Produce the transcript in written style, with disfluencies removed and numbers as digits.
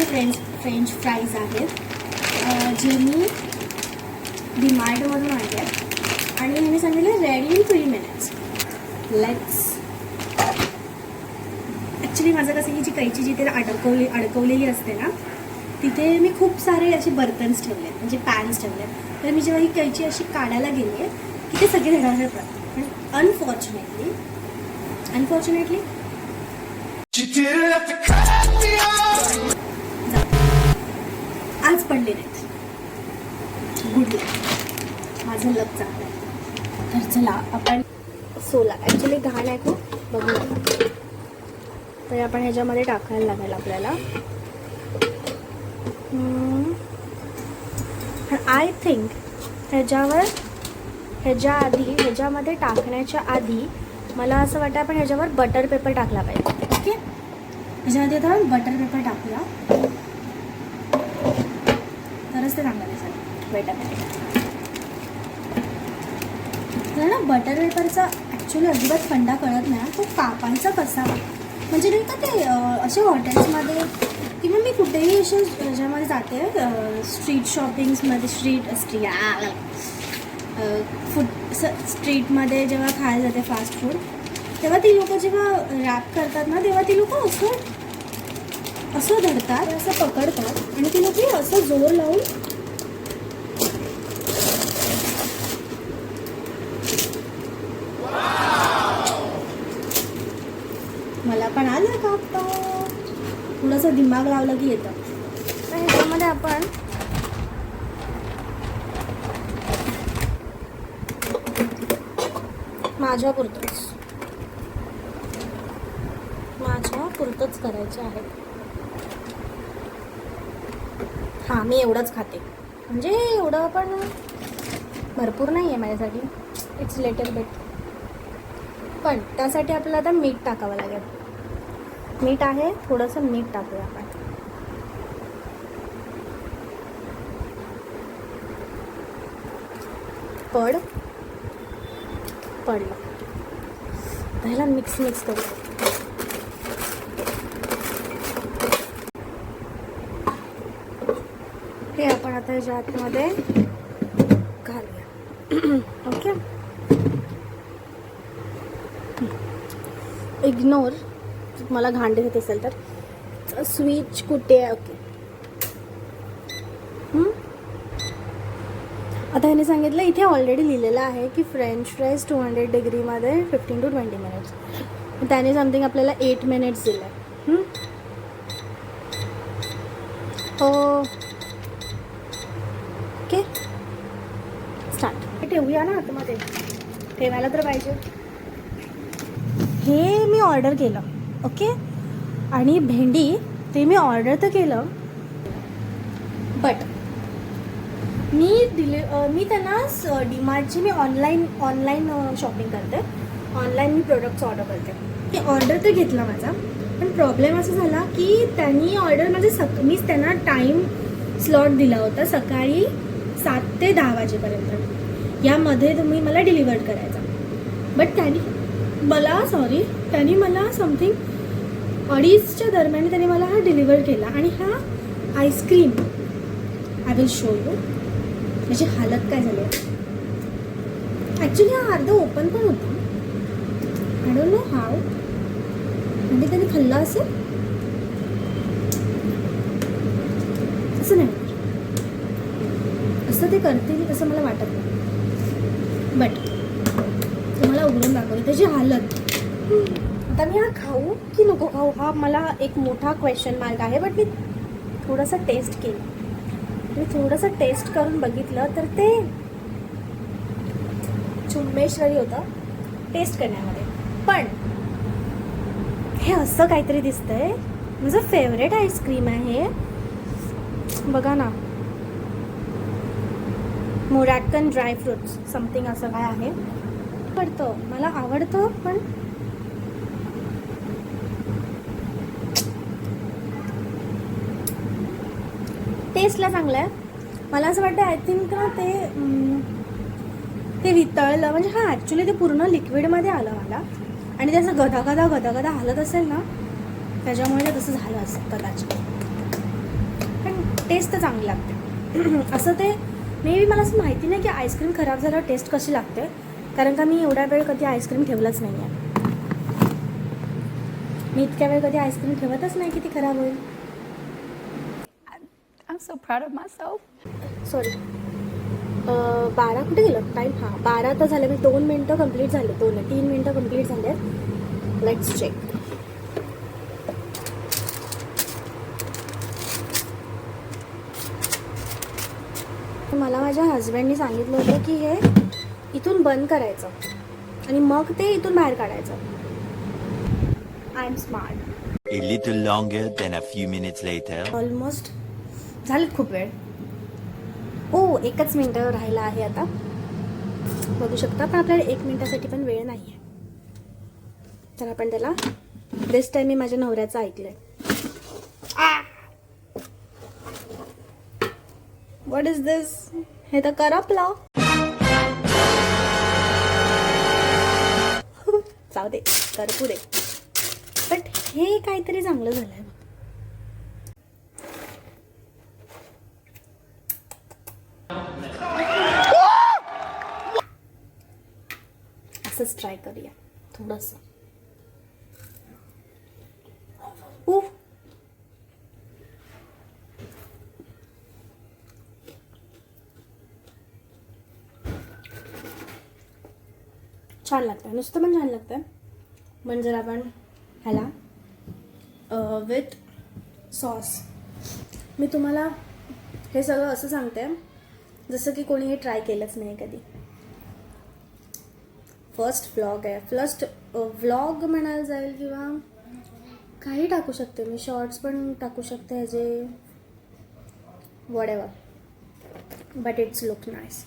French fries आहेत जे मी डीमार्टमधून आणले आहेत आणि ह्याने सांगितले ready in 3 minutes. Let's. Actually माझं कसं की जी कैची जिथे अडकवलेली असते ना तिथे मी खूप सारे असे बर्तन्स ठेवले म्हणजे पॅन्स ठेवले. तर मी जेव्हा ही कैची अशी काढायला गेली आहे की ते सगळे धडाधड पडतात. पण अनफॉर्च्युनेटली आज पडले नाहीत. गुड लक. माझं लक चांगलं आहे. तर चला आपण सोला ॲक्च्युली घाण आहे खूप बघू नका. तर आपण ह्याच्यामध्ये टाकायला लागेल आपल्याला. आय थिंक ह्याच्यामध्ये टाकण्याच्या आधी मला असं वाटतं आपण ह्याच्यावर बटर पेपर टाकला पाहिजे. ओके, ह्याच्यामध्ये आता बटर पेपर टाकूया तरच ते चांगलं दिसेल. वेट तर ना बटर पेपरचा ॲक्च्युली अजिबात फंडा कळत नाही. तो कापायचा कसा म्हणजे नाही का ते असे हॉटेल्समध्ये किंवा मी कुठेही असे ह्याच्यामध्ये जाते स्ट्रीट शॉपिंग्समध्ये स्ट्रीटमध्ये जेव्हा खायला जाते फास्ट फूड तेव्हा ती लोकं जेव्हा रॅप करतात ना तेव्हा ती लोकं असं धरतात असं पकडतात आणि ती लोक असं जोर लावून मला पण आलं कापता. थोडंसं दिमाग लावलं की येतं. तर ह्याच्यामध्ये आपण माझ्या पुरतंच करायचे आहे. हां, मी एवढंच खाते म्हणजे एवढं पण भरपूर नाही आहे माझ्यासाठी. It's little bit. पण त्यासाठी आपल्याला आता मीठ टाकावं लागेल. मीठ आहे, थोडंसं मीठ टाकूया आपण. पडलं. पहिला मिक्स करू. हे आपण आता ह्याच्या आतमध्ये घालूया. ओके, इग्नोर मला घाण दिसत असेल तर. स्विच कुठे आहे? ओके. आता ह्याने सांगितलं इथे ऑलरेडी लिहिलेलं आहे की फ्रेंच फ्राईज 200 डिग्रीमध्ये 15 to 20 मिनिट्स. त्याने समथिंग आपल्याला 8 मिनिट्स दिलं आहे. Okay, start. ठेवूया ना आतमध्ये, ठेवायला तर पाहिजे. हे मी ऑर्डर केलं. ओके, आणि भेंडी ते मी ऑर्डर तर केलं बट मी त्यांना डीमार्टची मी ऑनलाईन शॉपिंग करते. ऑनलाईन मी प्रोडक्ट्स ऑर्डर करते. ते ऑर्डर तर घेतला माझा, पण प्रॉब्लेम असा झाला की त्यांनी ऑर्डर म्हणजे मीच त्यांना टाईम स्लॉट दिला होता सकाळी 7 ते 10 वाजेपर्यंत. यामध्ये तुम्ही मला डिलिव्हर करायचा. बट त्यांनी मला समथिंग 2:30च्या दरम्यान त्यांनी मला हा डिलिव्हर केला. आणि हा ice cream I will show you त्याची हालत काय झाली. ॲक्च्युली हा अर्धा ओपन पण होता. I don't know how. म्हणजे त्यांनी खाल्ला असेल असं नाही. असं ते करतील असं मला वाटत नाही. बट तुम्हाला उघडून दाखवते त्याची हालत. आता मी हा खाऊ की नको खाऊ हा मला एक मोठा क्वेश्चन मार्क आहे. बट मी थोडंसं टेस्ट केलं. मी थोडंसं टेस्ट करून बघितलं तर ते चुम्मेश्वरी होतं टेस्ट करण्यामध्ये. पण हे असं काहीतरी दिसतंय. माझं फेवरेट आईस्क्रीम आहे. बघा ना, मोरॅक्कन ड्रायफ्रुट्स समथिंग असं काय आहे. मला आवडतं पण टेस्टला चांगलं आहे. मला असं वाटतं आय थिंक ना ते वितळलं म्हणजे हा ॲक्च्युली ते पूर्ण लिक्विडमध्ये आलं मला. आणि ते असं गदा हालत असेल ना त्याच्यामुळे ते तसं झालं असेल कदाचित. टेस्ट तर चांगली लागते. असं ते मे बी मला असं माहिती नाही की आईस्क्रीम खराब झाल्यावर टेस्ट कशी लागते, कारण का मी एवढा वेळ कधी आईस्क्रीम ठेवलंच नाही आहे. मी इतक्या वेळ कधी आईस्क्रीम ठेवतच नाही की ती खराब होईल. I'm so proud of myself. Sorry 12 कुठे गेलं टाईम? हां 12 तर झाले. मी 2 मिनटं कंप्लीट झाले. 3 मिनटं कंप्लीट झाले. Let's check. मला माझ्या हजबंडनी सांगितलं होतं की हे इथून बंद करायचं आणि मग ते इथून बाहेर काढायचं. I am smart. A little longer than a few minutes later. Almost झालेत खूप वेळ. ओ 1च मिनटं राहिला आहे आता, बघू शकता. पण आपल्याला 1 मिनटासाठी पण वेळ नाही आहे. तर आपण त्याला दिस टाइम मी माझ्या नवऱ्याचं ऐकलंय. व्हॉट इज दिस? हे तर करपलं. जाऊ दे, करपू दे. बट हे काहीतरी चांगलं झालंय. असंच ट्राय करूया थोडंसं. छान लागतं, नुसतं पण छान लागतं. पण जर आपण ह्याला विथ सॉस, मी तुम्हाला हे सगळं असं सांगते जसं की कोणी हे ट्राय केलंच नाही कधी. फर्स्ट व्लॉग आहे. फर्स्ट व्लॉग म्हणायला जाईल किंवा काही टाकू शकते मी. शॉर्ट्स पण टाकू शकते ह्याचे, what ever, but it's look nice.